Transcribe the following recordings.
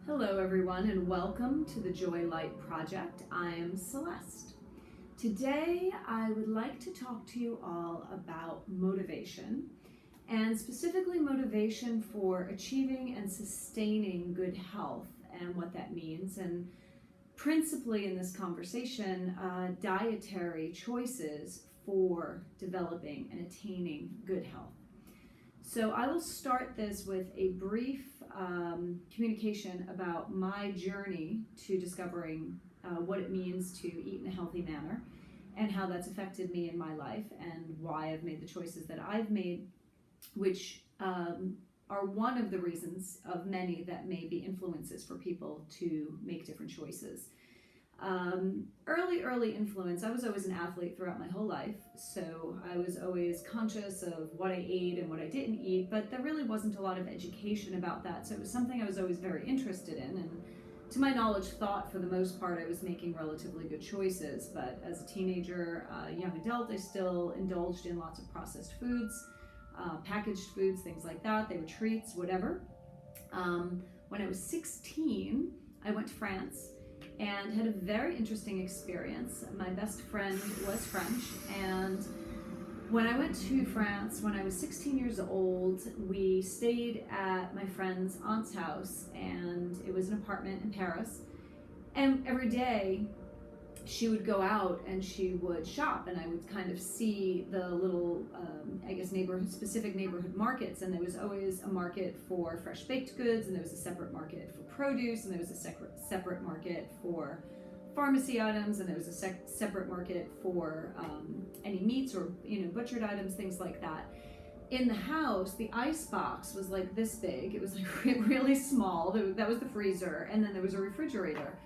Hello everyone and welcome to the Joy Light Project. I'm Celeste. Today I would like to talk to you all about motivation, and specifically motivation for achieving and sustaining good health and what that means, and principally in this conversation, dietary choices for developing and attaining good health. So I will start this with a brief communication about my journey to discovering what it means to eat in a healthy manner and how that's affected me in my life and why I've made the choices that I've made, which are one of the reasons of many that may be influences for people to make different choices. Early influence. I was always an athlete throughout my whole life, so I was always conscious of what I ate and what I didn't eat, but there really wasn't a lot of education about that, so it was something I was always very interested in, and to my knowledge, thought for the most part I was making relatively good choices. But as a teenager, young adult, I still indulged in lots of processed foods, packaged foods, things like that. They were treats, whatever. When I was 16, I went to France and had a very interesting experience. My best friend was French, and when I went to France when I was 16 years old, we stayed at my friend's aunt's house, and it was an apartment in Paris. And every day she would go out and she would shop, and I would kind of see the little, specific neighborhood markets. And there was always a market for fresh baked goods, and there was a separate market for produce, and there was a separate market for pharmacy items, and there was a separate market for any meats or butchered items, things like that. In the house, the ice box was like this big. It was like really small. That was the freezer, and then there was a refrigerator.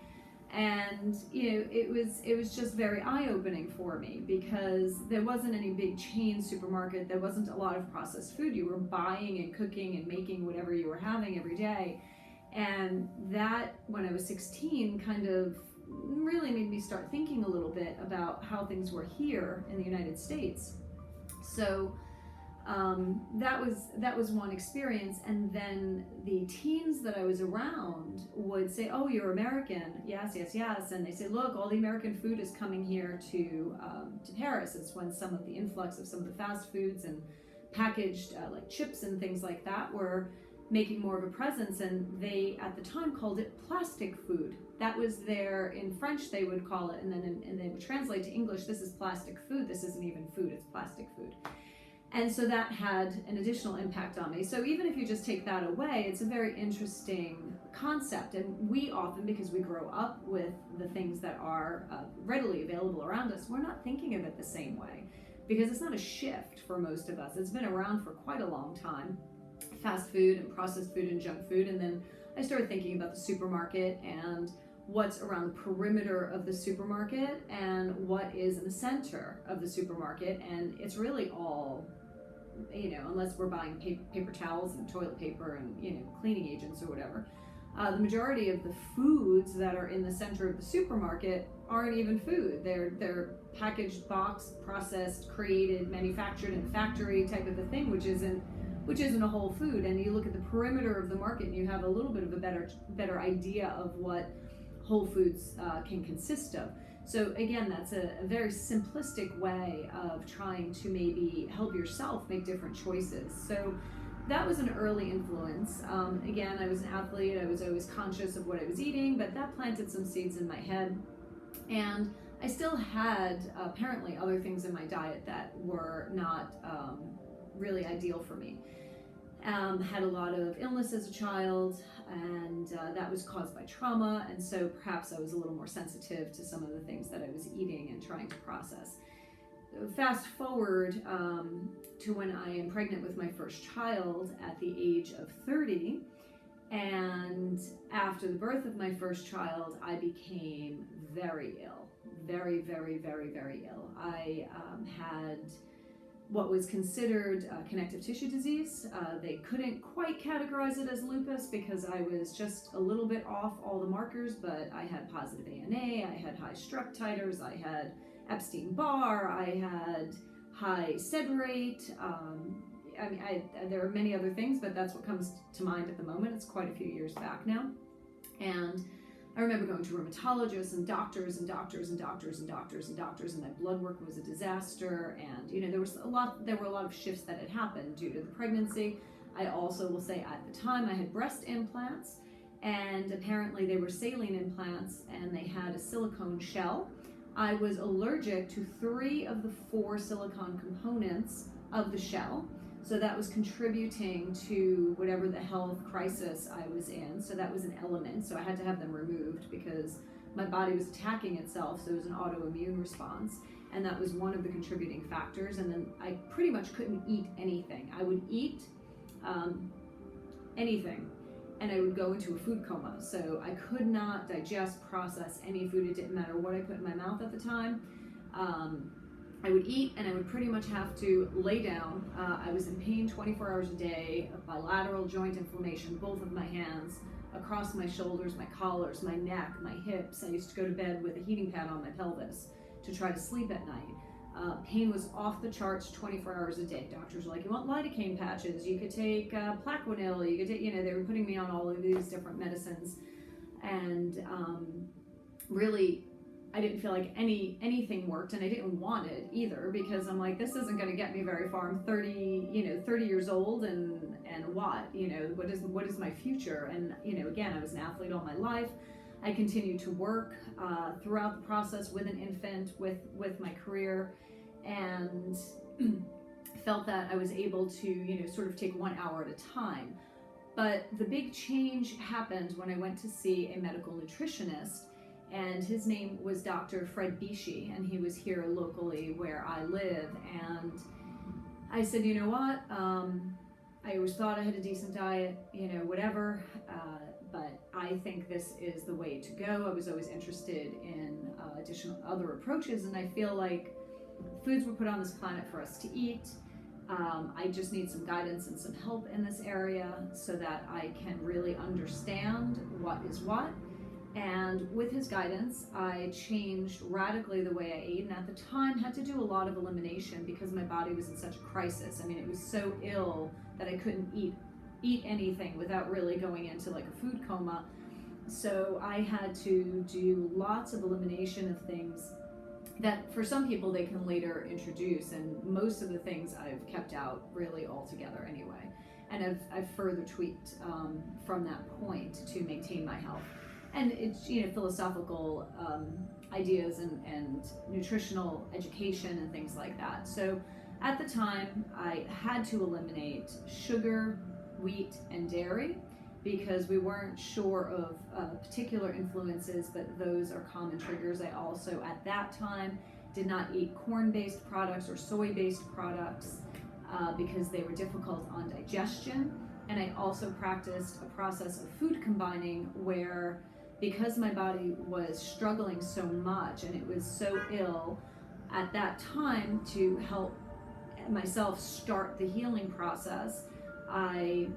And it was just very eye-opening for me, because there wasn't any big chain supermarket. There wasn't a lot of processed food. You were buying and cooking and making whatever you were having every day. And that, when I was 16, kind of really made me start thinking a little bit about how things were here in the United States. So that was one experience. And then the teens that I was around would say, "Oh, you're American." Yes. And they say, "Look, all the American food is coming here to Paris." It's when some of the influx of some of the fast foods and packaged like chips and things like that were making more of a presence, and they at the time called it plastic food. That was their, in French they would call it, and then and they would translate to English, "This is plastic food. This isn't even food, it's plastic food." And so that had an additional impact on me. So even if you just take that away, it's a very interesting concept. And we often, because we grow up with the things that are readily available around us, we're not thinking of it the same way, because it's not a shift for most of us. It's been around for quite a long time, fast food and processed food and junk food. And then I started thinking about the supermarket and what's around the perimeter of the supermarket and what is in the center of the supermarket. And it's really all, unless we're buying paper towels and toilet paper and cleaning agents or whatever, the majority of the foods that are in the center of the supermarket aren't even food. They're packaged, boxed, processed, created, manufactured in a factory type of a thing, which isn't a whole food. And you look at the perimeter of the market and you have a little bit of a better idea of what whole foods can consist of. So again, that's a very simplistic way of trying to maybe help yourself make different choices. So that was an early influence. Again, I was an athlete. I was always conscious of what I was eating, but that planted some seeds in my head. And I still had apparently other things in my diet that were not really ideal for me. Had a lot of illness as a child, and that was caused by trauma, and so perhaps I was a little more sensitive to some of the things that I was eating and trying to process. Fast forward to when I am pregnant with my first child at the age of 30, and after the birth of my first child, I became very ill, very, very, very, very ill. I had what was considered connective tissue disease. They couldn't quite categorize it as lupus because I was just a little bit off all the markers, but I had positive ANA, I had high strep titers, I had Epstein-Barr, I had high SED rate. There are many other things, but that's what comes to mind at the moment. It's quite a few years back now. And I remember going to rheumatologists and doctors and doctors and doctors and doctors and doctors, and my blood work was a disaster. And there were a lot of shifts that had happened due to the pregnancy. I also will say at the time I had breast implants, and apparently they were saline implants, and they had a silicone shell. I was allergic to 3 of the 4 silicone components of the shell. So that was contributing to whatever the health crisis I was in. So that was an element. So I had to have them removed because my body was attacking itself. So it was an autoimmune response. And that was one of the contributing factors. And then I pretty much couldn't eat anything. I would eat anything, and I would go into a food coma. So I could not digest, process any food. It didn't matter what I put in my mouth at the time. I would eat, and I would pretty much have to lay down. I was in pain 24 hours a day, bilateral joint inflammation, both of my hands, across my shoulders, my collars, my neck, my hips. I used to go to bed with a heating pad on my pelvis to try to sleep at night. Pain was off the charts 24 hours a day. Doctors were like, you want lidocaine patches, you could take Plaquenil, you could take, they were putting me on all of these different medicines. And really, I didn't feel like anything worked, and I didn't want it either, because I'm like, this isn't going to get me very far. I'm 30 years old, and what is my future? And again, I was an athlete all my life. I continued to work throughout the process with an infant, with my career, and felt that I was able to sort of take 1 hour at a time. But the big change happened when I went to see a medical nutritionist. And his name was Dr. Fred Bishi, and he was here locally where I live. And I said, you know what? I always thought I had a decent diet, whatever, but I think this is the way to go. I was always interested in additional other approaches, and I feel like foods were put on this planet for us to eat. I just need some guidance and some help in this area so that I can really understand what is what. And with his guidance, I changed radically the way I ate, and at the time had to do a lot of elimination because my body was in such a crisis. I mean, it was so ill that I couldn't eat anything without really going into like a food coma. So I had to do lots of elimination of things that for some people they can later introduce, and most of the things I've kept out really altogether anyway. And I've further tweaked from that point to maintain my health. And it's philosophical ideas and nutritional education and things like that. So at the time, I had to eliminate sugar, wheat, and dairy because we weren't sure of particular influences, but those are common triggers. I also, at that time, did not eat corn-based products or soy-based products because they were difficult on digestion. And I also practiced a process of food combining where, because my body was struggling so much and it was so ill at that time, to help myself start the healing process, I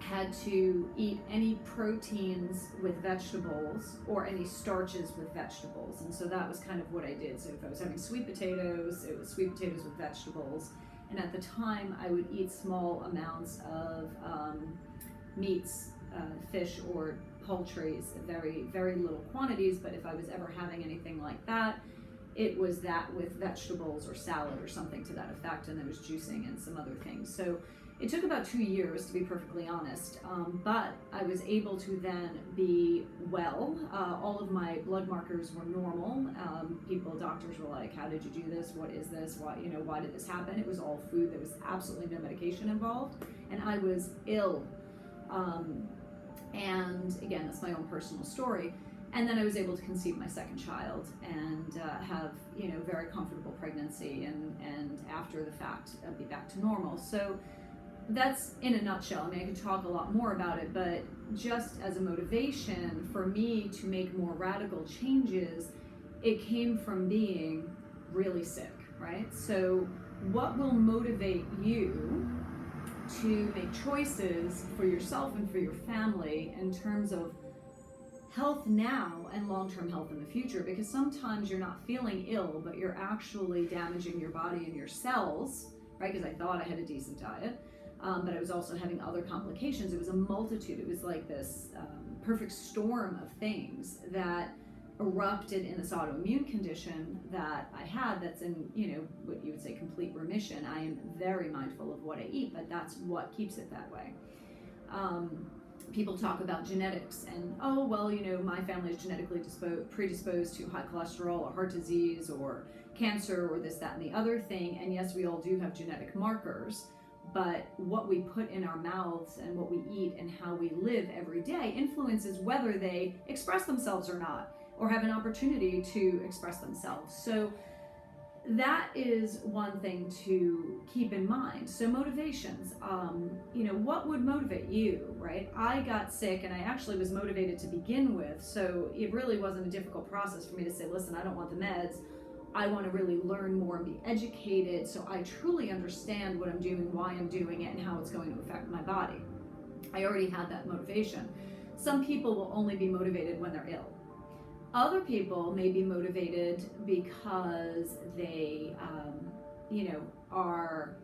had to eat any proteins with vegetables or any starches with vegetables. And so that was kind of what I did. So if I was having sweet potatoes, it was sweet potatoes with vegetables. And at the time, I would eat small amounts of meats, fish, or poultries, very, very little quantities. But if I was ever having anything like that, it was that with vegetables or salad or something to that effect. And there was juicing and some other things. So it took about 2 years, to be perfectly honest, but I was able to then be well. All of my blood markers were normal. Doctors were like, how did you do this? What is this? Why did this happen? It was all food. There was absolutely no medication involved, and I was ill. And again, that's my own personal story. And then I was able to conceive my second child and have, very comfortable pregnancy, and after the fact, be back to normal. So that's in a nutshell. I mean, I could talk a lot more about it, but just as a motivation for me to make more radical changes, it came from being really sick, right? So what will motivate you to make choices for yourself and for your family in terms of health now and long-term health in the future? Because sometimes you're not feeling ill, but you're actually damaging your body and your cells, right? Because I thought I had a decent diet. but I was also having other complications. It was a multitude. It was like this perfect storm of things that erupted in this autoimmune condition that I had that's in, what you would say complete remission. I am very mindful of what I eat, but that's what keeps it that way. People talk about genetics and, oh, well, my family is genetically predisposed to high cholesterol or heart disease or cancer or this, that, and the other thing. And yes, we all do have genetic markers, but what we put in our mouths and what we eat and how we live every day influences whether they express themselves or not, or have an opportunity to express themselves. So that is one thing to keep in mind. So motivations, what would motivate you, right? I got sick and I actually was motivated to begin with. So it really wasn't a difficult process for me to say, listen, I don't want the meds. I want to really learn more and be educated so I truly understand what I'm doing, why I'm doing it, and how it's going to affect my body. I already had that motivation. Some people will only be motivated when they're ill. Other people may be motivated because they, are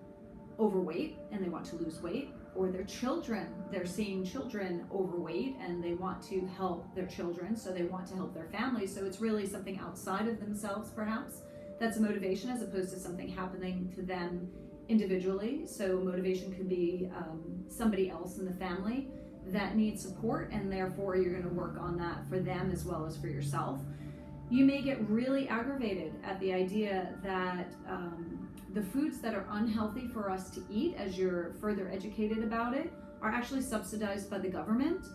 overweight and they want to lose weight, or they're seeing children overweight and they want to help their children, so they want to help their families. So it's really something outside of themselves, perhaps. That's a motivation as opposed to something happening to them individually. So motivation could be somebody else in the family that needs support, and therefore you're going to work on that for them as well as for yourself. You may get really aggravated at the idea that the foods that are unhealthy for us to eat, as you're further educated about it, are actually subsidized by the government,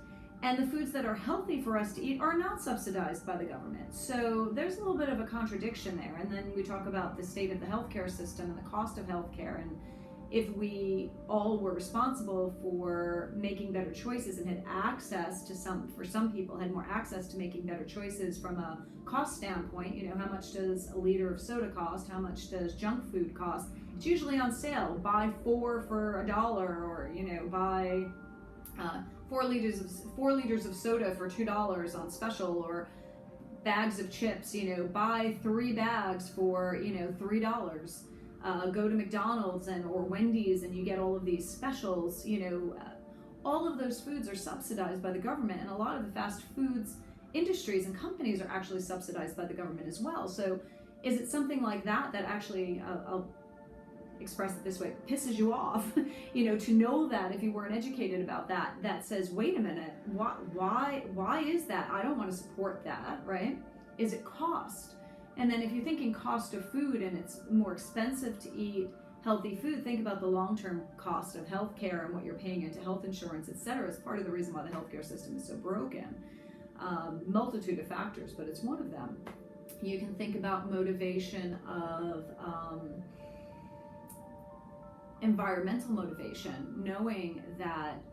and the foods that are healthy for us to eat are not subsidized by the government. So there's a little bit of a contradiction there. And then we talk about the state of the healthcare system and the cost of healthcare, and if we all were responsible for making better choices and had access to for some people had more access to making better choices from a cost standpoint, how much does a liter of soda cost? How much does junk food cost? It's usually on sale. Buy 4 for $1, or, buy 4 liters of soda for $2 on special, or bags of chips, buy 3 bags for, $3. Go to McDonald's or Wendy's and you get all of these specials. All of those foods are subsidized by the government, and a lot of the fast foods industries and companies are actually subsidized by the government as well. So is it something like that actually, I'll express it this way, pisses you off, to know that if you weren't educated about that says, wait a minute, why is that? I don't want to support that, right? Is it cost? And then if you're thinking cost of food and it's more expensive to eat healthy food, think about the long-term cost of healthcare and what you're paying into health insurance, etc. is part of the reason why the healthcare system is so broken. Multitude of factors, but it's one of them. You can think about motivation of environmental motivation, knowing that,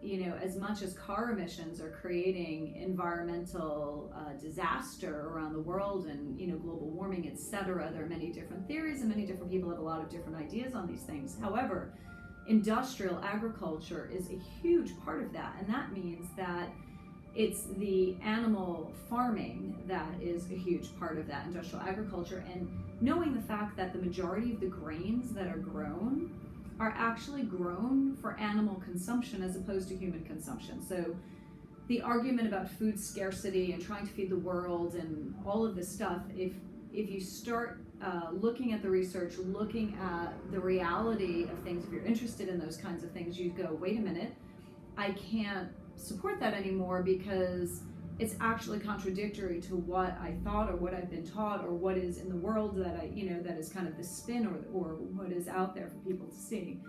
as much as car emissions are creating environmental disaster around the world and, global warming, etc., there are many different theories and many different people have a lot of different ideas on these things. However, industrial agriculture is a huge part of that, and that means that it's the animal farming that is a huge part of that industrial agriculture, and knowing the fact that the majority of the grains that are grown are actually grown for animal consumption as opposed to human consumption. So the argument about food scarcity and trying to feed the world and all of this stuff, if you start looking at the research, looking at the reality of things, if you're interested in those kinds of things, you go, wait a minute, I can't support that anymore because it's actually contradictory to what I thought or what I've been taught or what is in the world that that is kind of the spin or what is out there for people to see.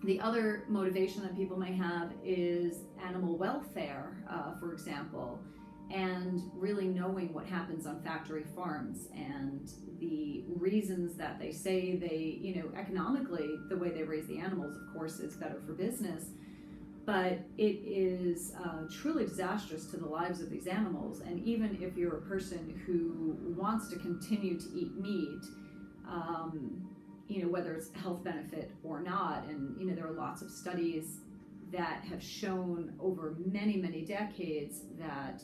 The other motivation that people may have is animal welfare, for example, and really knowing what happens on factory farms and the reasons that they say they, economically, the way they raise the animals, of course, is better for business. But it is truly disastrous to the lives of these animals. And even if you're a person who wants to continue to eat meat, whether it's a health benefit or not, and there are lots of studies that have shown over many, many decades that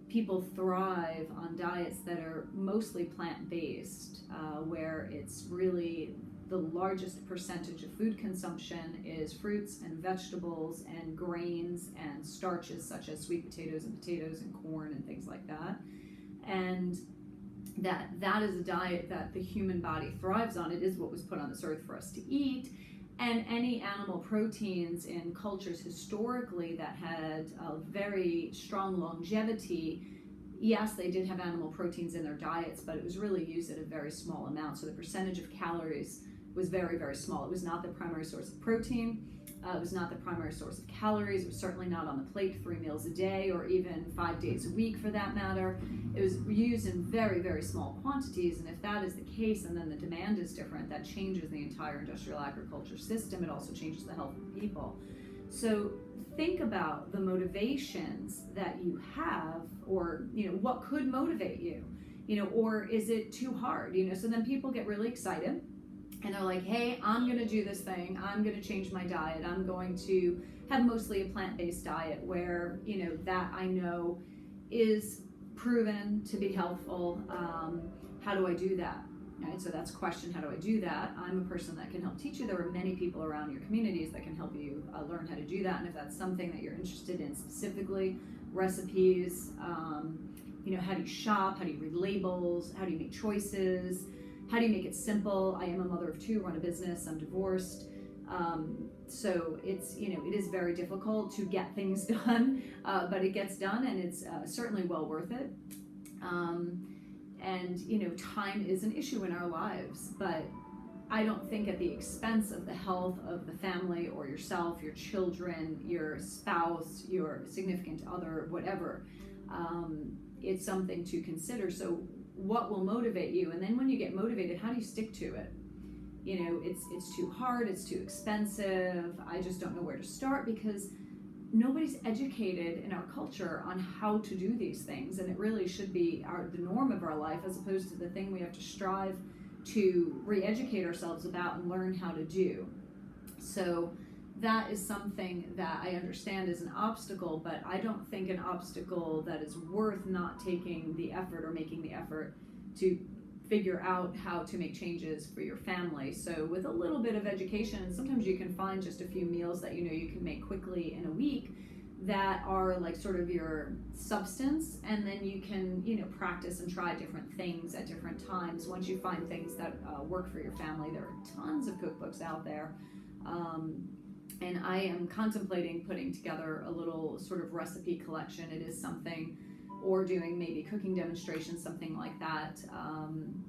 people thrive on diets that are mostly plant-based, where it's really the largest percentage of food consumption is fruits and vegetables and grains and starches such as sweet potatoes and corn and things like that. And that is a diet that the human body thrives on. It is what was put on this earth for us to eat. And any animal proteins in cultures historically that had a very strong longevity, yes, they did have animal proteins in their diets, but it was really used at a very small amount. So the percentage of calories was very, very small. It was not the primary source of protein. It was not the primary source of calories. It was certainly not on the plate 3 meals a day or even 5 days a week for that matter. It was used in very, very small quantities. And if that is the case, and then the demand is different, that changes the entire industrial agriculture system. It also changes the health of people. So think about the motivations that you have, or, what could motivate you, or is it too hard? So then people get really excited. And they're like, hey, I'm going to do this thing. I'm going to change my diet. I'm going to have mostly a plant-based diet where, that I know is proven to be helpful. How do I do that? Right? So that's a question. How do I do that? I'm a person that can help teach you. There are many people around your communities that can help you learn how to do that. And if that's something that you're interested in specifically, recipes, how do you shop? How do you read labels? How do you make choices? How do you make it simple? I am a mother of 2, run a business, I'm divorced. So it's, it is very difficult to get things done, but it gets done, and it's certainly well worth it. And time is an issue in our lives, but I don't think at the expense of the health of the family or yourself, your children, your spouse, your significant other, whatever. It's something to consider. So what will motivate you? And then when you get motivated, how do you stick to it? It's too hard, it's too expensive, I just don't know where to start, because nobody's educated in our culture on how to do these things, and it really should be the norm of our life, as opposed to the thing we have to strive to re-educate ourselves about and learn how to do. So that is something that I understand is an obstacle, but I don't think an obstacle that is worth not taking the effort or making the effort to figure out how to make changes for your family. So with a little bit of education, and sometimes you can find just a few meals that you can make quickly in a week that are like sort of your substance, and then you can practice and try different things at different times. Once you find things that work for your family, there are tons of cookbooks out there. And I am contemplating putting together a little sort of recipe collection. It is something, or doing maybe cooking demonstrations, something like that.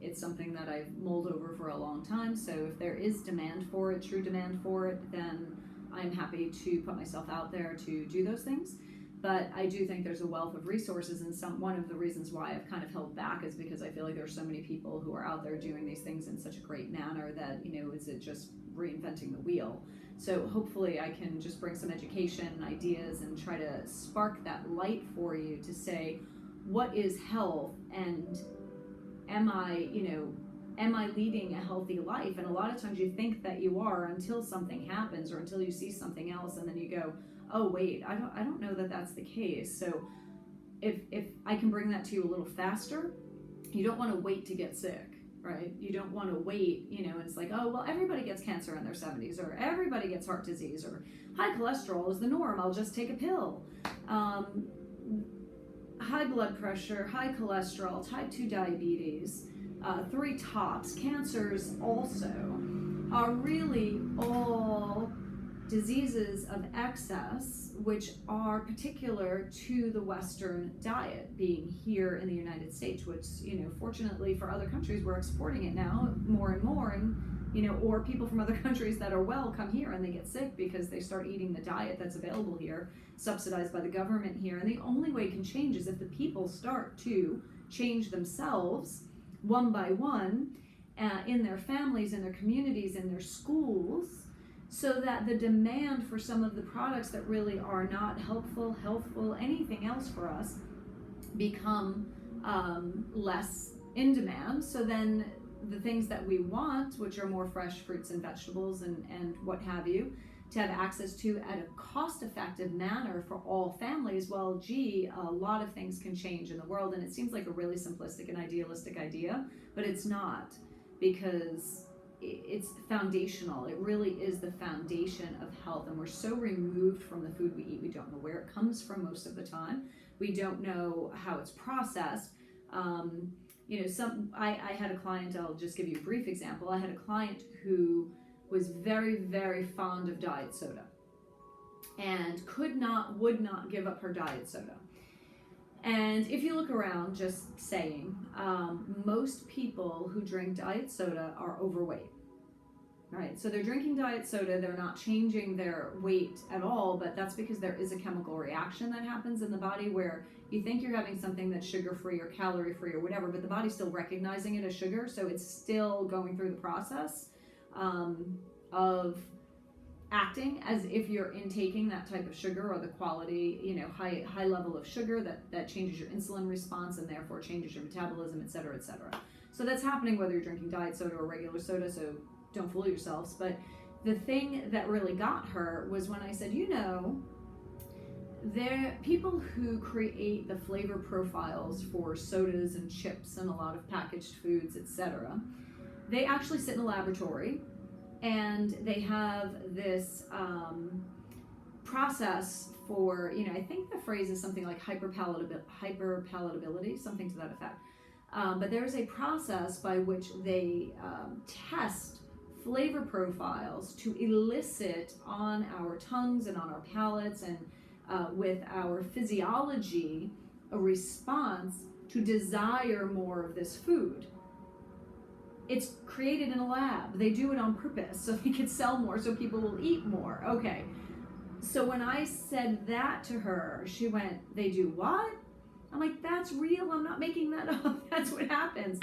It's something that I've mulled over for a long time. So if there is demand for it, true demand for it, then I'm happy to put myself out there to do those things. But I do think there's a wealth of resources, and one of the reasons why I've kind of held back is because I feel like there's so many people who are out there doing these things in such a great manner that, is it just reinventing the wheel? So hopefully I can just bring some education and ideas and try to spark that light for you to say, what is health, and am I leading a healthy life? And a lot of times you think that you are until something happens, or until you see something else, and then you go, oh wait, I don't know that that's the case. So if I can bring that to you a little faster, you don't want to wait to get sick. Right? You don't want to wait, and it's like, oh, well, everybody gets cancer in their 70s, or everybody gets heart disease, or high cholesterol is the norm, I'll just take a pill. High blood pressure, high cholesterol, type 2 diabetes, 3 tops, cancers also, are really all diseases of excess, which are particular to the Western diet, being here in the United States, which, fortunately for other countries, we're exporting it now more and more, and, or people from other countries that are well come here and they get sick because they start eating the diet that's available here, subsidized by the government here. And the only way it can change is if the people start to change themselves one by one, in their families, in their communities, in their schools, so that the demand for some of the products that really are not helpful, healthful, anything else for us become less in demand. So then the things that we want, which are more fresh fruits and vegetables and what have you, to have access to at a cost-effective manner for all families, well, gee, a lot of things can change in the world. And it seems like a really simplistic and idealistic idea, but it's not, because it's foundational. It really is the foundation of health, and we're so removed from the food we eat. We don't know where it comes from most of the time. We don't know how it's processed. I had a client, I'll just give you a brief example. I had a client who was very, very fond of diet soda and would not give up her diet soda. And if you look around, just saying, most people who drink diet soda are overweight, right? So they're drinking diet soda, they're not changing their weight at all, but that's because there is a chemical reaction that happens in the body where you think you're having something that's sugar-free or calorie-free or whatever, but the body's still recognizing it as sugar, so it's still going through the process of acting as if you're intaking that type of sugar, or the quality, high level of sugar that changes your insulin response and therefore changes your metabolism, et cetera, et cetera. So that's happening whether you're drinking diet soda or regular soda, so don't fool yourselves. But the thing that really got her was when I said, there people who create the flavor profiles for sodas and chips and a lot of packaged foods, etc., they actually sit in a laboratory, and they have this process for, I think the phrase is something like hyperpalatability, something to that effect. But there's a process by which they test flavor profiles to elicit on our tongues and on our palates and with our physiology a response to desire more of this food. It's created in a lab. They do it on purpose so they could sell more, so people will eat more. Okay. So when I said that to her, she went, "They do what?" I'm like, "That's real. I'm not making that up. That's what happens."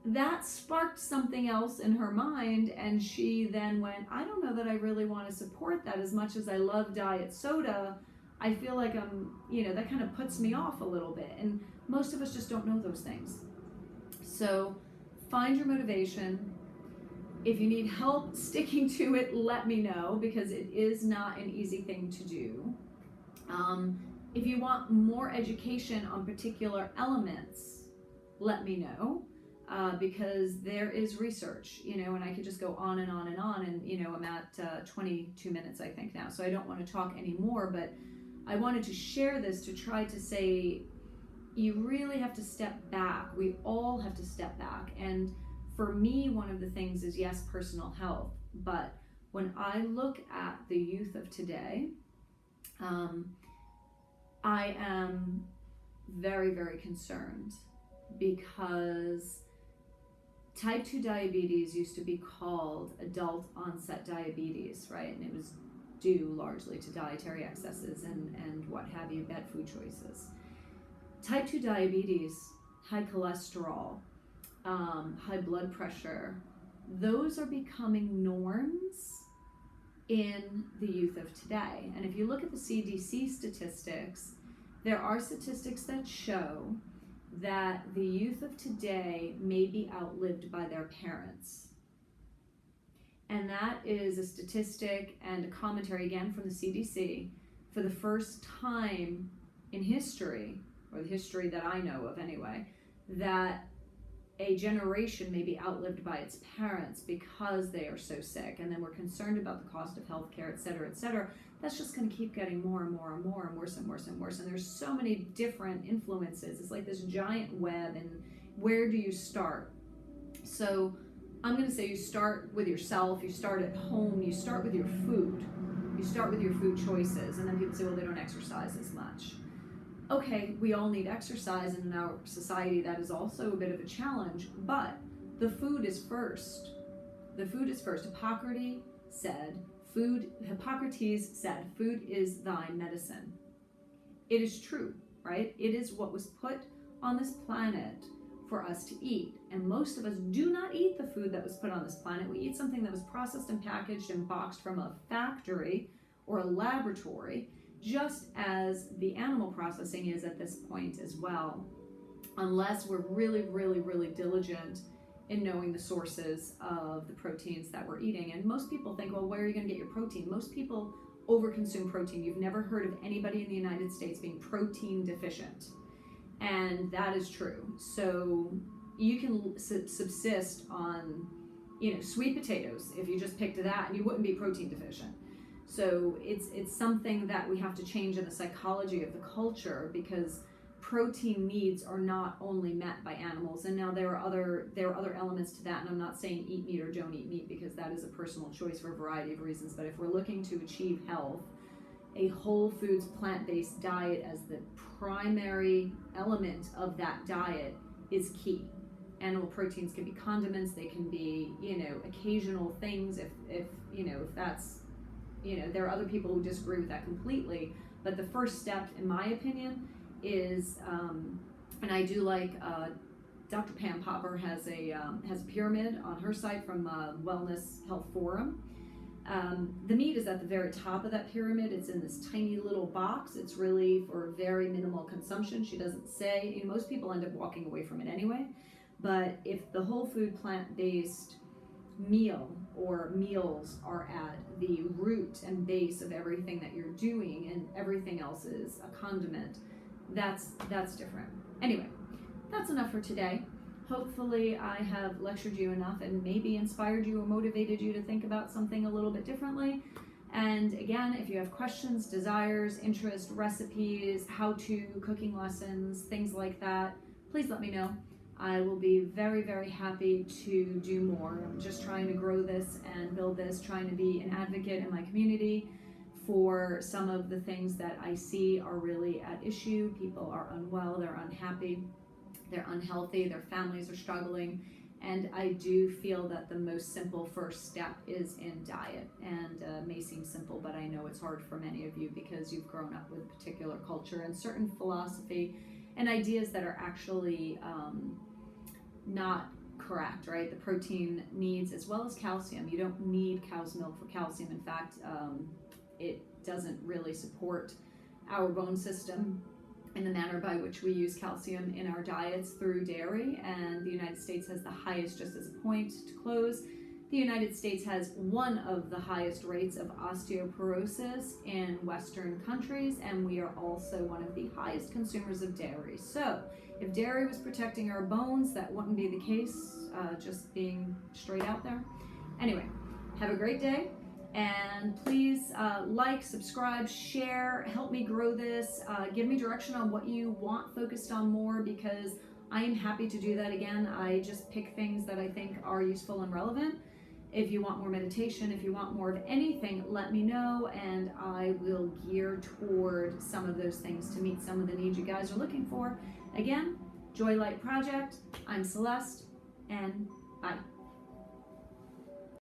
That sparked something else in her mind, and she then went, "I don't know that I really want to support that as much as I love diet soda. I feel like that kind of puts me off a little bit." And most of us just don't know those things. So find your motivation. If you need help sticking to it, let me know, because it is not an easy thing to do. If you want more education on particular elements, let me know, because there is research, and I could just go on and on and on, and I'm at 22 minutes, I think, now, so I don't want to talk anymore, but I wanted to share this to try to say, you really have to step back. We all have to step back. And for me, one of the things is, yes, personal health. But when I look at the youth of today, I am very, very concerned, because type 2 diabetes used to be called adult onset diabetes, right? And it was due largely to dietary excesses and what have you, bad food choices. Type 2 diabetes, high cholesterol, high blood pressure, those are becoming norms in the youth of today. And if you look at the CDC statistics, there are statistics that show that the youth of today may be outlived by their parents. And that is a statistic and a commentary, again, from the CDC, for the first time in history, or the history that I know of anyway, that a generation may be outlived by its parents because they are so sick. And then we're concerned about the cost of healthcare, et cetera, et cetera. That's just going to keep getting more and more and more and worse and worse and worse. And there's so many different influences. It's like this giant web, and where do you start? So I'm going to say you start with yourself, you start at home, you start with your food. You start with your food choices. And then people say, well, they don't exercise as much. Okay, we all need exercise, and in our society that is also a bit of a challenge, but the food is first. The food is first. Hippocrates said, food is thy medicine. It is true, right? It is what was put on this planet for us to eat. And most of us do not eat the food that was put on this planet. We eat something that was processed and packaged and boxed from a factory or a laboratory, just as the animal processing is at this point as well, unless we're really, really, really diligent in knowing the sources of the proteins that we're eating. And most people think, well, where are you going to get your protein? Most people overconsume protein. You've never heard of anybody in the United States being protein deficient. And that is true. So you can subsist on, sweet potatoes, if you just picked that, and you wouldn't be protein deficient. So it's something that we have to change in the psychology of the culture, because protein needs are not only met by animals. And now there are other elements to that, and I'm not saying eat meat or don't eat meat, because that is a personal choice for a variety of reasons. But if we're looking to achieve health, a whole foods plant-based diet as the primary element of that diet is key. Animal proteins can be condiments, they can be occasional things, if that's, there are other people who disagree with that completely. But the first step, in my opinion, is and I do like Dr. Pam Popper has a pyramid on her site from Wellness Health Forum. The meat is at the very top of that pyramid. It's in this tiny little box. It's really for very minimal consumption. She doesn't say, most people end up walking away from it anyway. But if the whole food plant-based meal or meals are at the root and base of everything that you're doing, and everything else is a condiment, that's different. Anyway, that's enough for today. Hopefully I have lectured you enough and maybe inspired you or motivated you to think about something a little bit differently. And again, if you have questions, desires, interest, recipes, how-to cooking lessons, things like that, please let me know. I will be very, very happy to do more. I'm just trying to grow this and build this, trying to be an advocate in my community for some of the things that I see are really at issue. People are unwell, they're unhappy, they're unhealthy, their families are struggling. And I do feel that the most simple first step is in diet. And may seem simple, but I know it's hard for many of you because you've grown up with a particular culture and certain philosophy and ideas that are actually not correct, right? The protein needs, as well as calcium. You don't need cow's milk for calcium. In fact, it doesn't really support our bone system in the manner by which we use calcium in our diets through dairy. And the United States has the highest, just as a point to close, the United States has one of the highest rates of osteoporosis in Western countries, and we are also one of the highest consumers of dairy. So if dairy was protecting our bones, that wouldn't be the case, just being straight out there. Anyway, have a great day. And please like, subscribe, share, help me grow this, give me direction on what you want focused on more, because I am happy to do that again. I just pick things that I think are useful and relevant. If you want more meditation, if you want more of anything, let me know, and I will gear toward some of those things to meet some of the needs you guys are looking for. Again, Joy Light Project, I'm Celeste, and bye.